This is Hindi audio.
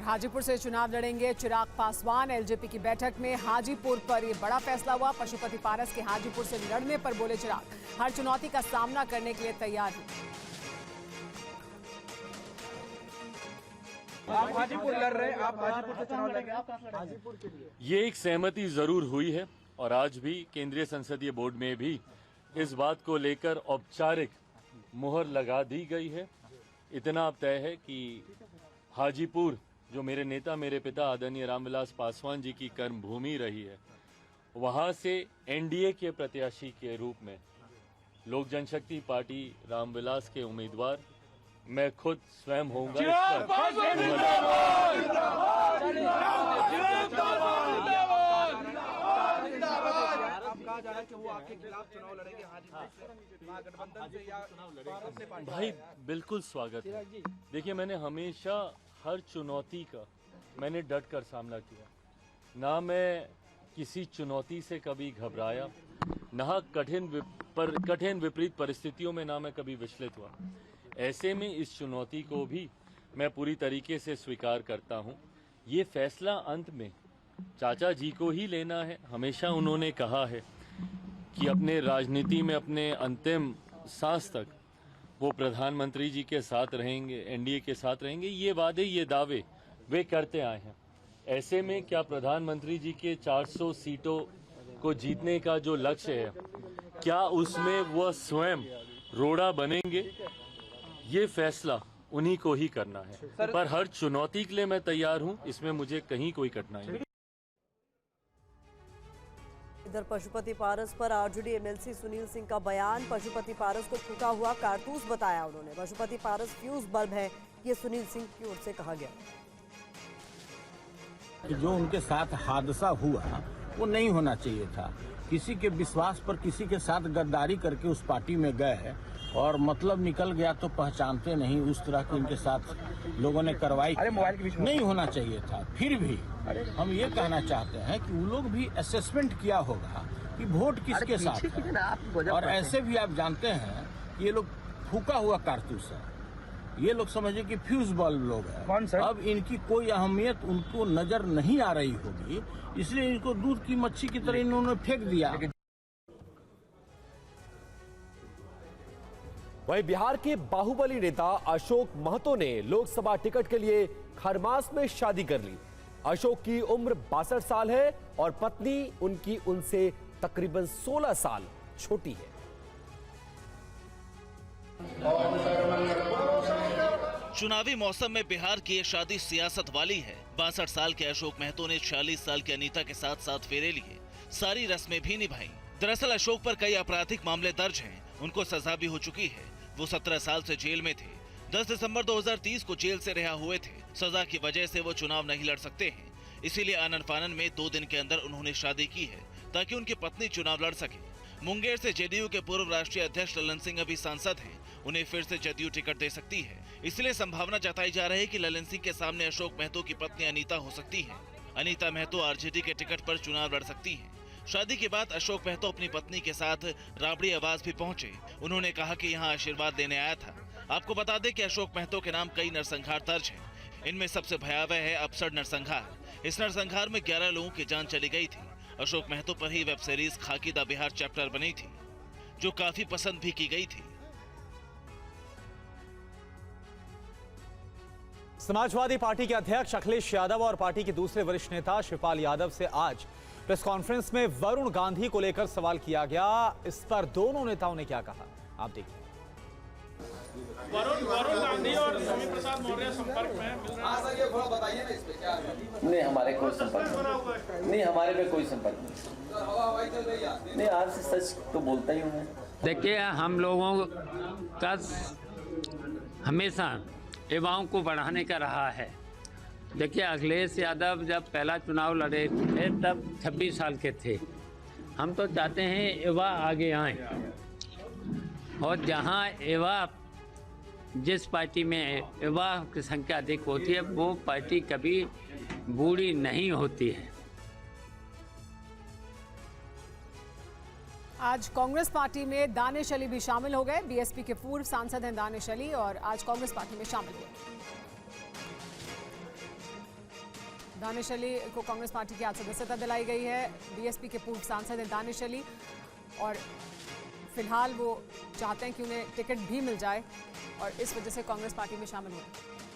हाजीपुर से चुनाव लड़ेंगे चिराग पासवान। एलजेपी की बैठक में हाजीपुर पर यह बड़ा फैसला हुआ। पशुपति पारस के हाजीपुर से लड़ने पर बोले चिराग, हर चुनौती का सामना करने के लिए तैयार हूं। आप हाजीपुर लड़ रहे हैं, आप हाजीपुर से चुनाव लड़ेंगे हाजीपुर के लिए। ये एक सहमति जरूर हुई है और आज भी केंद्रीय संसदीय बोर्ड में भी इस बात को लेकर औपचारिक मुहर लगा दी गई है। इतना अब तय है कि हाजीपुर जो मेरे नेता, मेरे पिता आदरणीय रामविलास पासवान जी की कर्मभूमि रही है, वहां से एनडीए के प्रत्याशी के रूप में लोक जनशक्ति पार्टी रामविलास के उम्मीदवार मैं खुद स्वयं होऊंगा। भाई बिल्कुल स्वागत है। देखिए, मैंने हमेशा हर चुनौती का मैंने डट कर सामना किया। ना मैं किसी चुनौती से कभी घबराया, ना कठिन विपरीत परिस्थितियों में ना मैं कभी विचलित हुआ। ऐसे में इस चुनौती को भी मैं पूरी तरीके से स्वीकार करता हूं। ये फैसला अंत में चाचा जी को ही लेना है। हमेशा उन्होंने कहा है कि अपने राजनीति में अपने अंतिम सांस तक वो प्रधानमंत्री जी के साथ रहेंगे, एनडीए के साथ रहेंगे। ये वादे, ये दावे वे करते आए हैं। ऐसे में क्या प्रधानमंत्री जी के 400 सीटों को जीतने का जो लक्ष्य है, क्या उसमें वह स्वयं रोड़ा बनेंगे? ये फैसला उन्हीं को ही करना है। पर हर चुनौती के लिए मैं तैयार हूं, इसमें मुझे कहीं कोई कठिनाई नहीं। इधर पशुपति पारस पर आरजेडी एमएलसी सुनील सिंह का बयान। पशुपति पारस को फूटा हुआ कारतूस बताया उन्होंने। पशुपति पारस फ्यूज बल्ब है, ये सुनील सिंह की ओर से कहा गया। जो उनके साथ हादसा हुआ वो नहीं होना चाहिए था। किसी के विश्वास पर किसी के साथ गद्दारी करके उस पार्टी में गए और मतलब निकल गया तो पहचानते नहीं। उस तरह के इनके साथ लोगों ने कार्रवाई नहीं होना चाहिए था। फिर भी हम ये कहना चाहते हैं कि वो लोग भी असेसमेंट किया होगा कि वोट किसके साथ है। और ऐसे भी आप जानते हैं कि ये लोग फूका हुआ कारतूस है। ये लोग समझे कि फ्यूज बल्ब लोग हैं। अब इनकी कोई अहमियत उनको नजर नहीं आ रही होगी, इसलिए इनको दूध की मच्छी की तरह इन्होंने फेंक दिया। वहीं बिहार के बाहुबली नेता अशोक महतो ने लोकसभा टिकट के लिए खरमास में शादी कर ली। अशोक की उम्र 62 साल है और पत्नी उनकी उनसे तकरीबन 16 साल छोटी है। चुनावी मौसम में बिहार की ये शादी सियासत वाली है। 62 साल के अशोक महतो ने 46 साल की अनीता के साथ 7 फेरे लिए, सारी रस्में भी निभाई। दरअसल अशोक पर कई आपराधिक मामले दर्ज हैं, उनको सजा भी हो चुकी है। वो 17 साल से जेल में थे। 10 दिसंबर 2030 को जेल से रिहा हुए थे। सजा की वजह से वो चुनाव नहीं लड़ सकते हैं, इसीलिए आनन फानन में 2 दिन के अंदर उन्होंने शादी की है ताकि उनकी पत्नी चुनाव लड़ सके। मुंगेर से जेडीयू के पूर्व राष्ट्रीय अध्यक्ष ललन सिंह अभी सांसद हैं, उन्हें फिर से जेडीयू टिकट दे सकती है। इसलिए संभावना जताई जा रही है कि ललन सिंह के सामने अशोक महतो की पत्नी अनीता हो सकती है। अनीता महतो आरजेडी के टिकट पर चुनाव लड़ सकती है। शादी के बाद अशोक महतो अपनी पत्नी के साथ राबड़ी आवास भी पहुंचे। उन्होंने कहा कि यहां आशीर्वाद देने आया था। आपको बता दें कि अशोक महतो के नाम कई नरसंहार दर्ज हैं। इनमें सबसे भयावह है अपसर नरसंहार। इस नरसंहार में 11 लोगों की जान चली गई थी। अशोक महतो पर ही वेब सीरीज खाकी दा बिहार चैप्टर बनी थी, जो काफी पसंद भी की गई थी। समाजवादी पार्टी के अध्यक्ष अखिलेश यादव और पार्टी के दूसरे वरिष्ठ नेता शिवपाल यादव से आज प्रेस कॉन्फ्रेंस में वरुण गांधी को लेकर सवाल किया गया। इस पर दोनों नेताओं ने क्या कहा, आप देखिए। वरुण गांधी और स्वामी प्रसाद मौर्य संपर्क में मिल रहे हैं। ये थोड़ा बताइए ना इस पे क्या है। नहीं, हमारे कोई संपर्क नहीं, हमारे में कोई संपर्क नहीं। नहीं, आज से सच तो बोलता ही हूँ मैं। देखिए, हम लोगों का हमेशा युवाओं को बढ़ाने का रहा है। देखिए, अखिलेश यादव जब पहला चुनाव लड़े थे तब 26 साल के थे। हम तो चाहते हैं युवा आगे आए, और जहां युवा, जिस पार्टी में युवा की संख्या अधिक होती है वो पार्टी कभी बूढ़ी नहीं होती है। आज कांग्रेस पार्टी में दानिश अली भी शामिल हो गए। बीएसपी के पूर्व सांसद हैं दानिश अली और आज कांग्रेस पार्टी में शामिल हुए। दानिश अली को कांग्रेस पार्टी की आज सदस्यता दिलाई गई है। बीएसपी के पूर्व सांसद हैं दानिश अली और फिलहाल वो चाहते हैं कि उन्हें टिकट भी मिल जाए और इस वजह से कांग्रेस पार्टी में शामिल हुए।